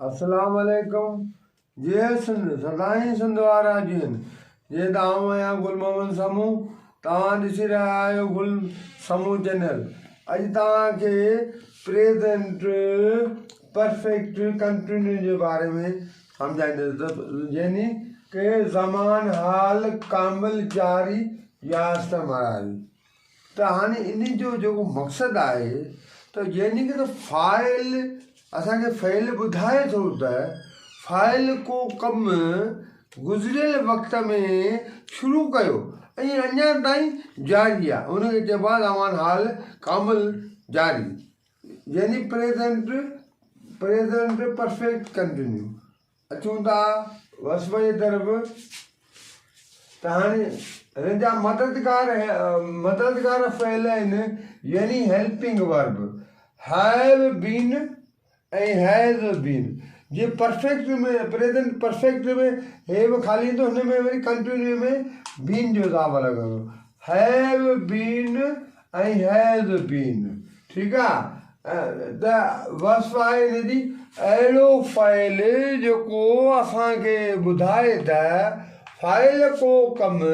अस्सलाम वालेकुम। जे सदाईं सिंध वारा जी आहिनि। जे तव्हां आहियां गुल मोहम्मद समूह, तव्हां ॾिसी रहिया आहियो गुल समूह चैनल। अॼु तव्हांखे प्रेज़ेंट परफेक्ट कंटिन्यू जे बारे में सम्झाईंदुसि, यानी कि ज़मान हाल कामिल जारी या इस्तेमारी। त हाणे इन जो जेको मक़सदु आहे त यानी कि फ़ाइल असांखे फ़इल ॿुधाए थो त फ़ाइल को कमु गुज़िरियल वक़्त में शुरू कयो ऐं अञा ताईं जारी आहे, उनखे चइबो आहे ज़मान हाल कामिल जारी, यानी प्रेज़ेंट परफेक्ट कंटिन्यू। अचूं था वस्फ़ जे तरफ़। त हाणे हिन जा मददगार फ़इल आहिनि, यानी हेल्पिंग वर्ब, हैव बीन ऐं हैज़ बीन। जे परफेक्ट में प्रेज़ेंट परफेक्ट में हैव ख़ाली ईंदो, हिन में वरी कंटिन्यू में बीन जो इज़ाफ़ा लॻंदो, हैव बीन ऐं हैज़ बीन। ठीकु आहे। त वस्फ़ आहे हिन जी अहिड़ो फ़इल जेको असांखे ॿुधाए त फ़ाइल को कमु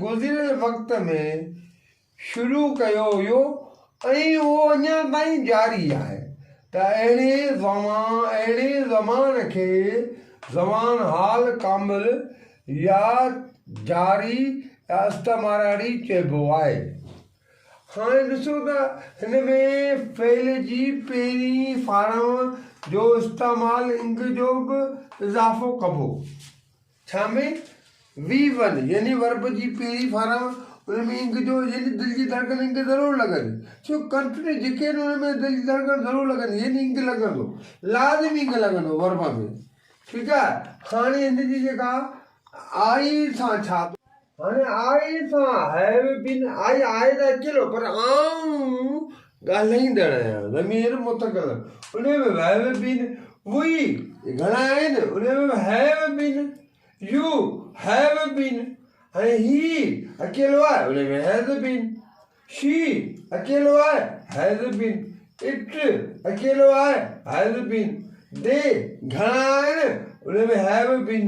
गुज़िरियल वक़्त में शुरू कयो हुयो ऐं उहो अञा ताईं जारी आहे। त अहिड़े ज़मान खे ज़मान हाल कामिल या जारी या इस्तेमारी चइबो आहे। हाणे ॾिसो त हिन में फ़इल जी पहिरीं फारम जो इस्तेमालु इंग जो बि इज़ाफ़ो कबो। छा में V1 यानी वर्ब जी पहिरीं फारम, उन में इंग जो यानी दिलि जी धड़कन इंग ज़रूरु लॻंदी, छो कंटिन्यू जेके आहिनि उन में दिलि जी धड़कन ज़रूरु लॻंदी, यानी इंग लॻंदो, लाज़िमी इंग लॻंदो वर्ब में। ठीकु आहे। हाणे हिन जी जेका आई सां छा, हाणे आई सां हैव बीन, आई आहे त अकेलो, पर आऊं ॻाल्हाईंदड़ आहियां, ज़मीर मुतकल, उन में हैव बीन वी घणा आहिनि, उन में have been, you have been, ऐं ही अकेलो आहे, उन में हैज़ बीन, शी अकेलो आहे, हैज़ बीन, इट अकेलो आहे, हैज़ बीन, दे घणा आहिनि, उन में हैव बीन,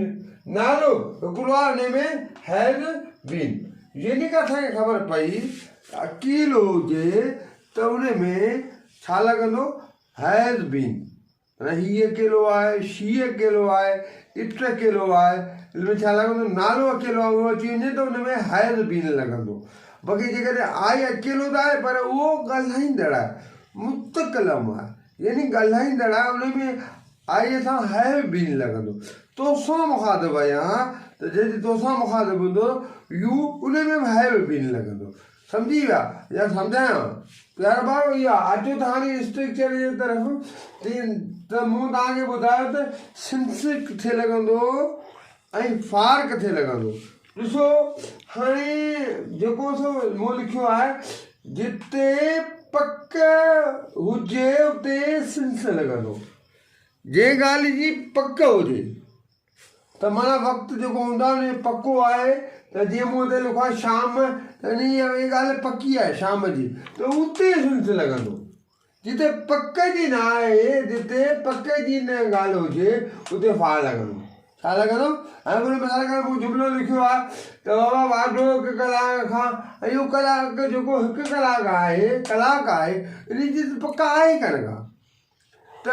नालो हिकिड़ो आहे, उन में हैज़ बीन। यानी कि असांखे ख़बर पई अकेलो हुजे त उन में छा लॻंदो, हैज़ बीन। ही अकेलो आहे, शी अकेलो आहे, इट अकेलो आहे, हिन में छा लॻंदो, नालो अकेलो आहे, उहो अची वञे त हुन में हैज़ बीन लॻंदो। बाक़ी जेकॾहिं आई अकेलो त आहे पर उहो ॻाल्हाईंदड़ आहे, मुतकलम आहे, यानी ॻाल्हाईंदड़ आहे, उन में आई सां हैव बीन लॻंदो। तोसां मुखातिब आहियां त जॾहिं तोसां मुखातिब हूंदो यू, उन में बि हैव बीन लॻंदो। सम्झी विया या सम्झायां प्यारा भाउ? इहा अचो त हाणे स्ट्रक्चर जे तरफ़। त मूं तव्हांखे ॿुधायो त सिंस किथे लॻंदो ऐं फार किथे लॻंदो। ॾिसो हाणे जेको सो मूं लिखियो आहे, जिते पक हुजे उते सिंस लॻंदो। जे ॻाल्हि जी पक हुजे त माना वक़्तु जेको हूंदो आहे उन पको आहे, त जीअं मूं हुते लिखो आहे शाम, त इन जी ॻाल्हि पकी आहे शाम जी, त उते सिंस लॻंदो। जिते पक जी न आहे, जिते पक जी न ॻाल्हि हुजे उते फार लॻंदो। छा लॻंदो? हाणे उन मिसाल करे मूं जुमिलो लिखियो आहे त बाबा वाढो 1 कलाक खां, ऐं इहो कलाक जेको 1 कलाक आहे, इन जी पक आहे कान का। त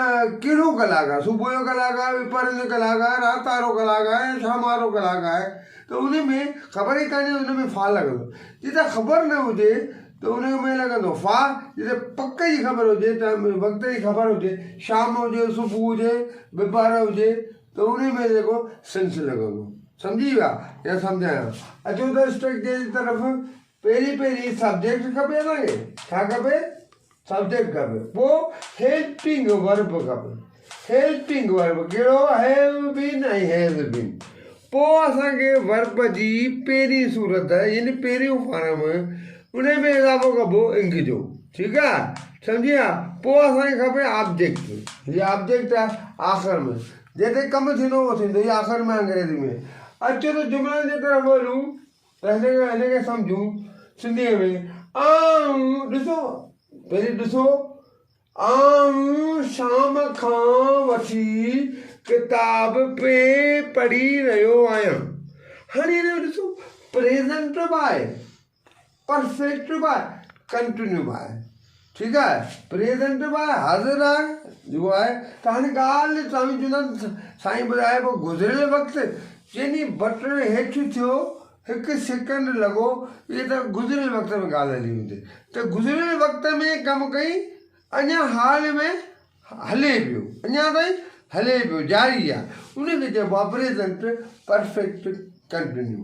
कहिड़ो कलाक आहे? सुबुह जो कलाक आहे, विपरीत जो कलाक आहे, राति वारो कलाक आहे, शाम वारो कलाक आहे, त उन में ख़बर ई कान्हे, उन में फार लॻंदो। जिते ख़बर न हुजे त उन में लॻंदो फार। जिते पक जी ख़बर हुजे, त वक़्त जी ख़बर हुजे, शाम हुजे, सुबुह हुजे, विपार हुजे, त उन में जेको सिंस लॻंदो। सम्झी विया या सम्झायां? अचो त स्ट्रक्चर जी तरफ़। पहिरीं सब्जेक्ट खपे असांखे। छा खपे? सब्जेक्ट खपे। पोइ हेल्पिंग वर्ब खपे। हेल्पिंग वर्ब कहिड़ो? हैव बीन ऐं हैज़ बीन। पोइ असांखे वर्ब जी पहिरीं सूरत, यानी पहिरियों फारम, उन में इज़ाफ़ो कबो इंग जो। ठीकु आहे, सम्झी विया? पोइ असांखे खपे ऑब्जेक्ट। हीअ ऑब्जेक्ट आहे आख़िर में, जिते कमु थींदो उहो थींदो, हीअ आख़िर में अंग्रेज़ी में। अचो त जुमिलनि जे तरफ़ वञूं त हिनखे सम्झूं सिंधीअ में। आऊं ॾिसो, पहिरीं ॾिसो आऊं शाम खां वठी किताब पे पढ़ी रहियो आहियां। हाणे हिन में ॾिसो प्रेज़ेंट बि आहे, परफेक्ट बि आहे, कंटिन्यू बि आहे। ठीकु आहे, प्रेज़ेंट बि आहे, हाज़िर आहे जेको आहे। त हाणे ॻाल्हि तव्हां चवंदा साईं ॿुधाए पोइ गुज़िरियल वक़्तु जंहिं ॾींहुं बटण हेठि थियो 1 सेकेंड लॻो, इहे त गुज़िरियल वक़्त में ॻाल्हि हली वेंदी। त गुज़िरियल वक़्त में कमु कई, अञा हाल में हले पियो, अञा ताईं हले पियो, जारी आहे, उनखे चइबो आहे प्रेज़ेंट परफेक्ट कंटिन्यू।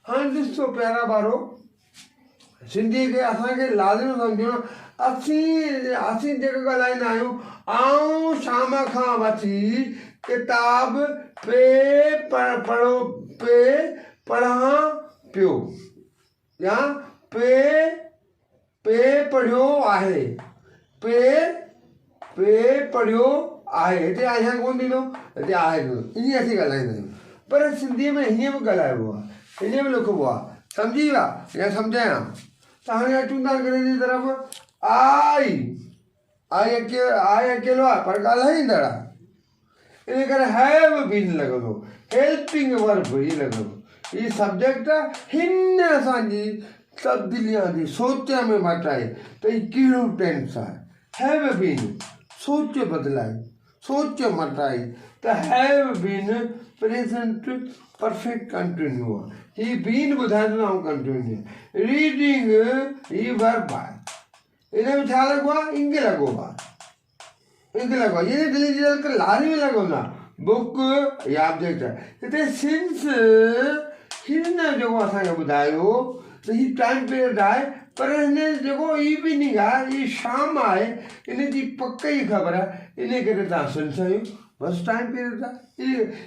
हाणे ॾिसो प्यारा ॿारो, सिंधीअ खे असांखे लाज़िम सम्झणो। असीं जेको ॻाल्हाईंदा आहियूं, आऊं शाम खां वठी किताब पे पढ़ां पियो, या पे पढ़ियो आहे, पे पढ़ियो आहे। हिते आहे कोन ॾिनो, हिते आहे ईअं असीं ॻाल्हाईंदा आहियूं, पर सिंधीअ में हीअं बि ॻाल्हाइबो आहे, हीअं बि लिखिबो आहे। सम्झी विया या सम्झायां? त हाणे अचूं था अंग्रेजी तरफ़। आई अकेलो आहे पर ॻाल्हाईंदड़ आहे, इन करे हैव बीन लॻंदो, हेल्पिंग वर्ब ई लॻंदो। हीउ सब्जेक्ट आहे, हिन असांजी तब्दीलीअ जी सोच में मटाए त हीउ कहिड़ो टेंस आहे। हैव बीन सोच बदिलाई, सोच मटाई, त have been present perfect continuous आहे। हीउ बीन ॿुधाईंदो ऐं कंटिन्यू। रीडिंग हीउ वर्ब आहे, इन में छा लॻो आहे? इंग लॻो आहे, इंग लॻो आहे, यानी दिल्ली जी लाज़मी लॻंदो आहे। बुक या ऑब्जेक्ट आहे। हिते सिंस हिन जेको असांखे ॿुधायो त हीउ टाइम पीरियड आहे, पर हिन जेको इवनिंग आहे, हीअ शाम आहे, इन जी पक ई ख़बर आहे, इन करे तव्हां सिंस आहियो, बसि टाइम पीरियड आहे।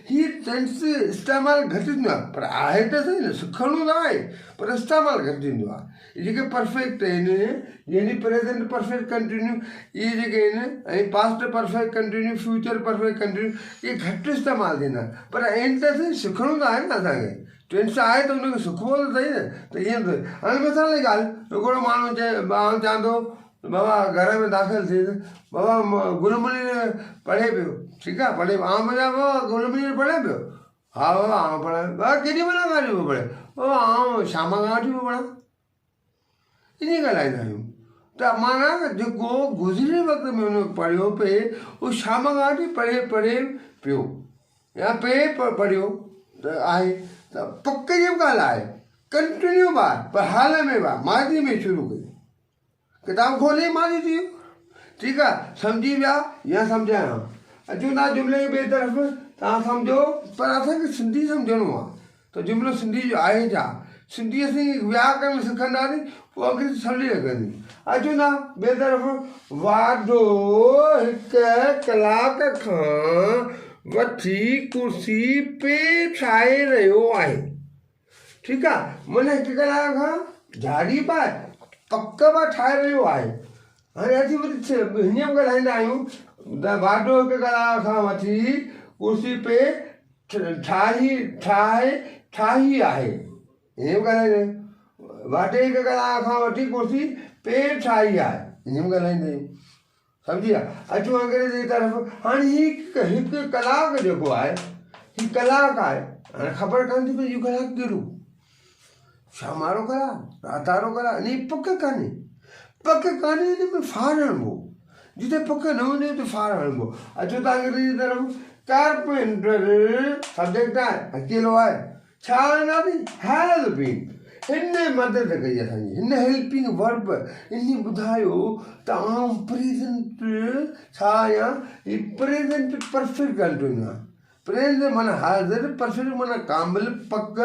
हीअ सेंस इस्तेमालु घटि थींदो आहे, पर आहे त सही न, सिखणो त आहे, पर इस्तेमालु घटि थींदो आहे। जेके परफेक्ट आहिनि, यानी प्रेज़ेंट परफेक्ट कंटिन्यू, इहे जेके आहिनि, ऐं past perfect continue, future perfect continue, इहे घटि इस्तेमालु थींदा आहिनि, पर आहिनि त सही, सिखणो त आहे न असांखे। टेंस आहे त हुनखे सिखिबो त सही न, त ईअं त हाणे मिसाल जी ॻाल्हि, हिकिड़ो माण्हू चवंदो बाबा घर में दाख़िल थिए, बाबा गुलमणी पढ़े पियो, ठीकु आहे, पढ़े आउं पुछां बाबा गुलमणी पढ़े पियो? हा बाबा आउं पढ़ां। बाबा केॾी महिल खां वठी पियो पढ़े? बाबा आउं शाम खां वठी पियो पढ़ां। ईअं ॻाल्हाईंदा आहियूं। त माना जेको गुज़िरियल वक़्त में हुन पढ़ियो पिए, उहो शाम खां वठी पढ़े पियो, या पढ़ियो त आहे। त पक जी बि ॻाल्हि आहे, कंटिन्यू बि आहे, पर हाल में बि आहे, माज़ी में शुरू कई, किताब खोले माज़ी थी वियो। ठीकु आहे, सम्झी विया या सम्झायां? अचूं था जुमिले जी ॿिए तरफ़, तव्हां सम्झो, पर असांखे सिंधी सम्झणो आहे। त जुमिलो सिंधी जो आहे छा? सिंधी असीं व्याकरण सिखंदासीं, पोइ अंग्रेजी सवली लॻंदी। अचूं था ॿिए तरफ़। वाढो 1 कलाक खां वठी कुर्सी पे ठाहे रहियो आहे। ठीकु आहे, माना 1 कलाक खां झाड़ी पाए पक बि ठाहे रहियो आहे। हाणे असीं वरी हीअं बि ॻाल्हाईंदा आहियूं त वाढो 1 कलाक खां वठी कुर्सी पे ठाही आहे, ईअं बि ॻाल्हाईंदा आहियूं। वाढे 1 कलाक खां वठी कुर्सी पे ठाही आहे, ईअं बि ॻाल्हाईंदा आहियूं। सम्झी विया? अचूं अंग्रेजी तरफ़। हाणे हीउ 1 कलाक जेको आहे, हीउ कलाक आहे। हाणे ख़बर कान थी पई इहो कलाक कहिड़ो, शाम वारो कलाक, राति वारो कलाक, इन पक कान्हे, हिन में फार हणिबो, जिते पक न हूंदी उते फार हणिबो। अचो था अंग्रेजी तरफ़। कारपेंटर सब्जेक्ट आहे, अकेलो आहे, छा हणंदासीं? Has been. हिन मदद कई असांजी, हिन हेल्पिंग वर्ब, इन ॿुधायो त आउं प्रेज़ेंट छा आहियां? हीउ प्रेज़ेंट परफेक्ट कंटिन्यू आहे। प्रेज़ेंट माना हाज़िर, परफेक्ट माना कामिल, पक,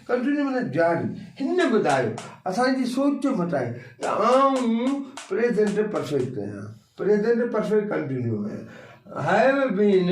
कंटिन्यू माना जारी। हिन ॿुधायो, असांजी सोच मटाई त आउं प्रेज़ेंट परफेक्ट आहियां, प्रेज़ेंट परफेक्ट कंटिन्यू आहियां। हैव बीन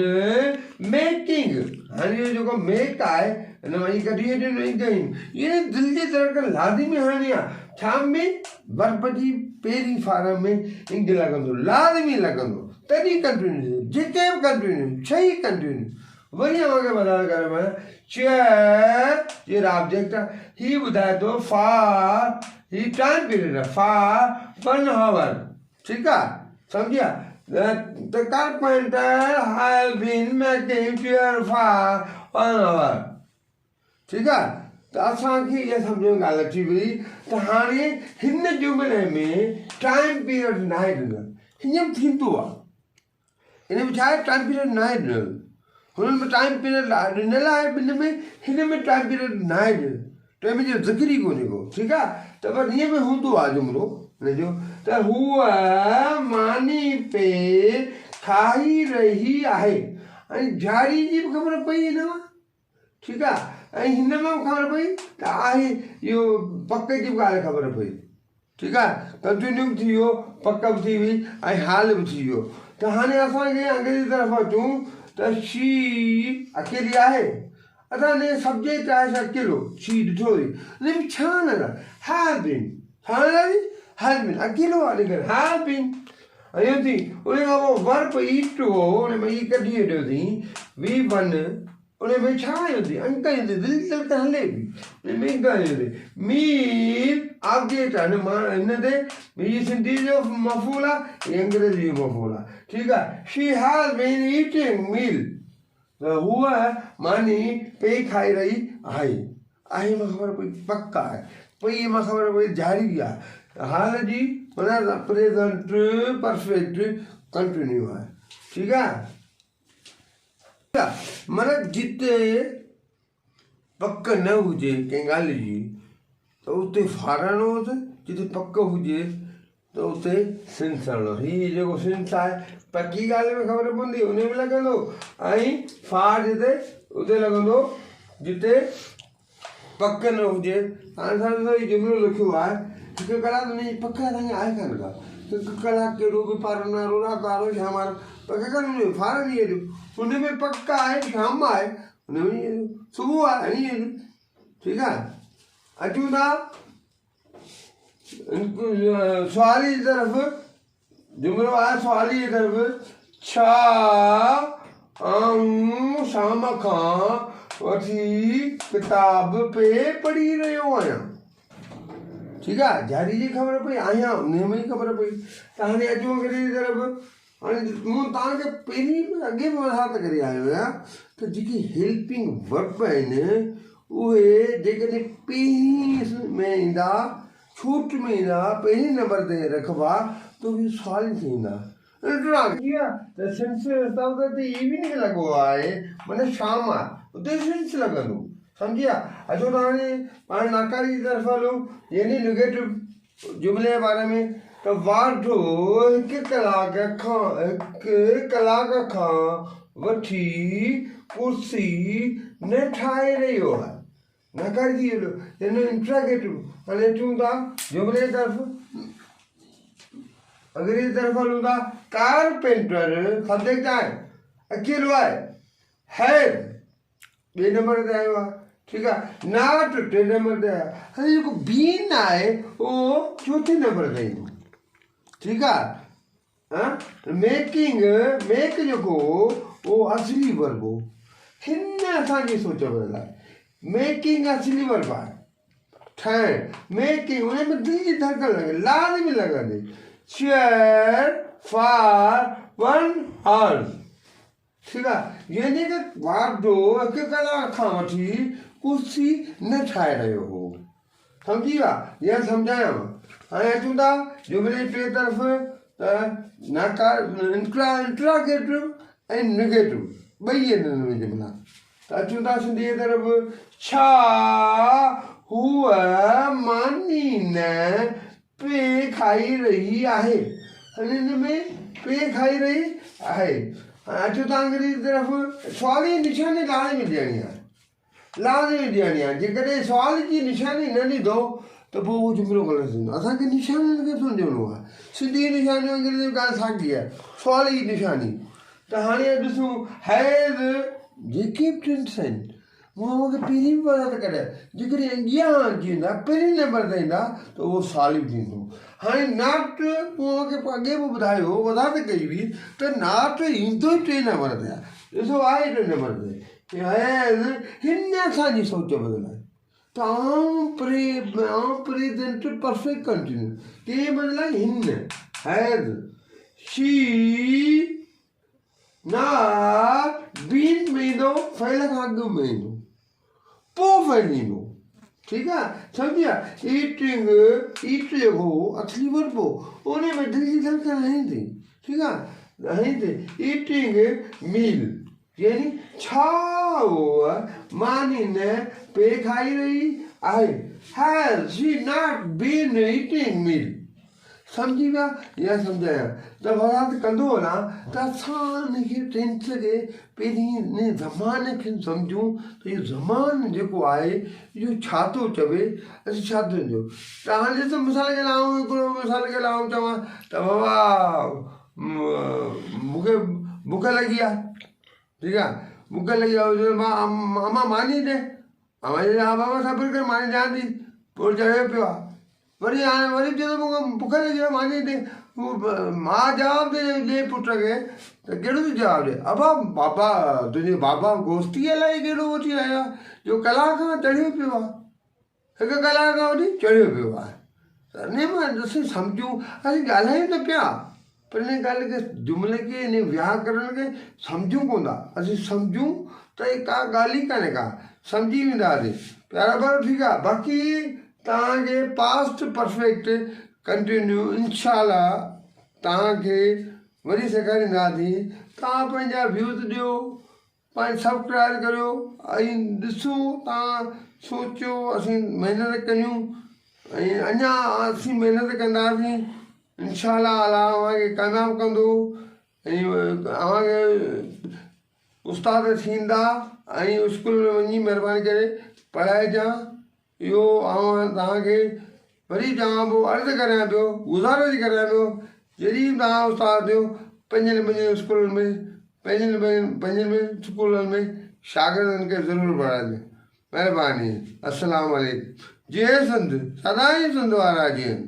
मेकिंग, हाणे इहो जेको मेक आहे, हिन मां ई कढी ॾिनो इहे दिलि जी तरक़ लाज़िमी हणणी आहे। छा में? वर्ब जी पहिरीं फारम में इंग लॻंदो, लाज़िमी लॻंदो, तॾहिं कंटिन्यू, जेके बि कंटिन्यू, 6 कंटिन्यू। वरी असांखे वधारे करे माना चेयर जहिड़ा ऑब्जेक्ट आहे, हीउ ॿुधाए थो फार, हीउ टाइम पीरियड आहे, फार 1 आवर। ठीकु आहे, सम्झिया? The carpenter has been making chair for 1 hour. ठीक है, तो असांखे इहा सम्झ में ॻाल्हि अची वई त हाणे हिन जुमिले में टाइम पीरियड न आहे ॾिनल, हीअं थींदो आहे, हिन में छा आहे टाइम पीरियड न आहे ॾिनल, हुननि में टाइम पीरियड ॾिनल आहे, ॿिनि में हिन में टाइम पीरियड न आहे ॾिनल, टे में जो ज़िक्र ई कोन्हे को, ठीकु आहे। त पर हीअं में हूंदो आहे जुमिलो हिनजो त हूअ मानी पे खाई रही आहे, ऐं झाड़ी जी बि ख़बर पई हिन मां, ठीकु आहे, ऐं हिन में ख़बर पई त आहे इहो पक जी बि ॻाल्हि ख़बर पई, ठीकु आहे, कंटिन्यू बि थी वियो, पक बि थी वई ऐं हाल बि थी वियो। त हाणे असांखे अंग्रेजी तरफ़ अचूं त शी अकेली आहे, असांजे सब्जेक्ट आहे छा अकेलो, शी ॾिठो हुई, हुन में छा न हैव बीन, छा न हैव बीन, अकेलो आहे निकिर हैव बीन, ऐं इहो थी उन खां पोइ वर्ब ईट हो, उन में ई कढी हेॾो थी वी वन, उन में छा आयो थी अंक आयो थी, दिलि दिलि त हले पई, उन में अंक आयो थी मील ऑब्जेक्ट आहे न, मां हिन ते हीअ सिंधी जो मफ़ूल आहे, हीअ अंग्रेजी जो मफ़ूल आहे, ठीकु आहे। शी हैज़ बीन ईटिंग मील, त हूअ मानी पे खाई रही आहे, आहे मां ख़बर पई पक आहे, पई मां ख़बर पई जारी आहे, हाल जी माना प्रेज़ेंट परफेक्ट कंटिन्यू आहे, ठीकु आहे। माना जिते पक न हुजे कंहिं ॻाल्हि जी त उते फारणो हुजे, जिते पक हुजे त उते सिंस हणणो, हीअ जेको सिंस आहे पकी ॻाल्हि में ख़बर पवंदी उन में लॻंदो, ऐं फार जिते उते लॻंदो जिते पक न हुजे। हाणे असां इहो जुमिलो लिखियो आहे, हिकु कलाक हुनजी पक असांखे आहे कान का, हिकु कलाक कहिड़ो बि फारण वारो राति वारो शाम वारो पक कान फारनि इहो हुन में पक आहे, शाम आहे, हुन में सुबुह आहे, ईअं ठीकु आहे। अचूं था सुवाली जी तरफ़, जुमिलो आहे सुवाली जी तरफ़, छा आऊं शाम खां वठी किताब पे पढ़ी रहियो आहियां, ठीकु आहे, जारी जी ख़बर पई आहियां उन में ई ख़बर पई। त हाणे अचूं अंग्रेजी तरफ़, हाणे मूं तव्हांखे पहिरीं अॻे बि वज़ाहत करे आयो आहियां त जेके हेल्पिंग वर्ब आहिनि उहे जेकॾहिं पहिरीं में ईंदा, छूट में ईंदा, पहिरीं नंबर ते रखिबा त उहे सवाल थी ईंदा, त सिंस ते इवनिंग लॻो आहे माना शाम आहे, उते सिंस लॻंदो, सम्झिया। अचो त हाणे पाण नाकारी जी तरफ़ हलूं, यानी नेगेटिव जुमिले जे बारे में, त वाढो हिकु कलाक खां वठी कुर्सी न ठाहे रहियो आहे, नाकारी थी वियो, यानी इंट्रागेटिव। हाणे अचूं था जुमिले जी तरफ़, अंग्रेजी तरफ़ हलूं था, कारपेंटर सब्जेक्ट आहे, अकेलो आहे, हैव ॿिए नंबर ते आयो आहे, ठीकु आहे, नॉट टे नंबर ते आहे, हाणे जेको बीन आहे उहो चौथे नंबर ते ईंदो, ठीकु आहे। मेकिंग मेक जेको उहो असली वर्ब हो, हिन असांजी सोच बदल आहे, मेकिंग असली वर्ब आहे, ठाहिण मेकिंग, उन में दिलि जी धड़कन लॻे, लाज़मी लॻंदी, चेयर फॉर 1 आवर, ठीकु आहे, यानी कि वाढो हिकु कलाक खां वठी कुर्सी न ठाहे रहियो हो, सम्झी विया, या सम्झायांव। हाणे अचूं था जुमिले टे तरफ़, त नाकार इंट्रागेटिव ऐं नेगेटिव ॿई आहिनि हिन में जुमिला। त अचूं था सिंधी जी तरफ़, छा हूअ मानी न पे खाई रही आहे, हिन में पे खाई रही आहे। अचूं था अंग्रेजी तरफ़, सुवाल जी निशानी लाज़मी ॾियणी आहे, लाज़मी ॾियणी आहे, जेकॾहिं सुवाल जी निशानी न ॾींदो त पोइ उहो जुमिलो ग़लति थींदो, असांखे निशानी खे सम्झणो आहे, सिंधी निशानी अंग्रेजी में ॻाल्हि साॻी आहे, सुवाल जी निशानी। त हाणे ॾिसूं हैज़ जेके बि टेंस आहिनि, मां उनखे पहिरीं बि वज़ाहत कढिया, जेकॾहिं अॻियां अची वेंदा पहिरीं नंबर ते ईंदा त उहो सालिब थींदो। हाणे नाट मूं उनखे अॻे बि ॿुधायो, वज़ाहत कई हुई त नाट ईंदो ई टे नंबर ते आहे, ॾिसो आहे टे नंबर ते, हैज़ हिन असांजी सोच बदिलाए, त आऊं प्रेज़ेंट परफेक्ट कंटिन्यू, के बदिलाए हिन has, she not been meno fail खां अॻु महीनो पोइ फैलीनो ठीक है समझिया ईटिंग ईट जेको असली वर्ब उन में दिल जी धड़कन नहीं थी ठीक है नहीं थी ईटिंग मील यानी छा हुआ मानी ने पे खाई रही आहे has she not been eating meal समझी विया या सम्झाया त वरात कंदो ना त असां हिनखे टेंस खे पहिरीं इन ज़माने खे सम्झूं त इहो ज़मानु जेको आहे इहो छा थो चवे असीं छा थो चऊं त हाणे ॾिसो मिसाल के लाइ हिकिड़ो मिसाल के लाइ चवां त बाबा मूंखे बुख लॻी आहे ठीकु आहे बुख लॻी आहे मां अमा मानी ॾे हा बाबा सब्र करे मानी ॾियां थी पोइ चढ़ियो पियो आहे वरी हाणे वरी चयो मूंखे बुख लॻी आहे मानी ॾे मां जवाबु ॾे पुट खे त कहिड़ो तूं जवाबु ॾे अबा बाबा तुंहिंजे बाबा गोश्तीअ लाइ कहिड़ो वठी आया जो कलाक खां चढ़ियो पियो आहे हिकु कलाक खां वठी चढ़ियो पियो आहे त इन मां असीं सम्झूं असीं ॻाल्हायूं त पिया पर इन ॻाल्हि खे जुमिले खे इन व्याकरण खे सम्झूं कोन था असीं सम्झूं त हे का ॻाल्हि ई कान्हे का सम्झी वेंदासीं प्यारा ॿार ठीकु आहे बाक़ी तव्हांखे पास्ट परफेक्ट कंटिन्यू इनशाला तव्हांखे वरी सेखारींदासीं तव्हां पंहिंजा व्यूज़ ॾियो पंहिंजो सब्सक्राइब करियो ऐं ॾिसो तव्हां सोचियो असीं महिनत कयूं ऐं अञा असीं महिनत कंदासीं इनशाला अलाह अव्हांखे कामयाबु कंदो ऐं अव्हांखे उस्ताद थींदा ऐं स्कूल में वञी महिरबानी करे पढ़ाइजां इहो तव्हांखे वरी चवां पियो अर्ज़ु करियां पियो गुज़ारिश करियां पियो जॾहिं तव्हां उस्ताद थियो पंहिंजनि स्कूलनि में पंहिंजनि स्कूलनि में शागिर्दनि खे ज़रूरु पढ़ाइजो महिरबानी अस्सलाम वालेकुम जय सिंध सदाईं सिंध वारा जीअं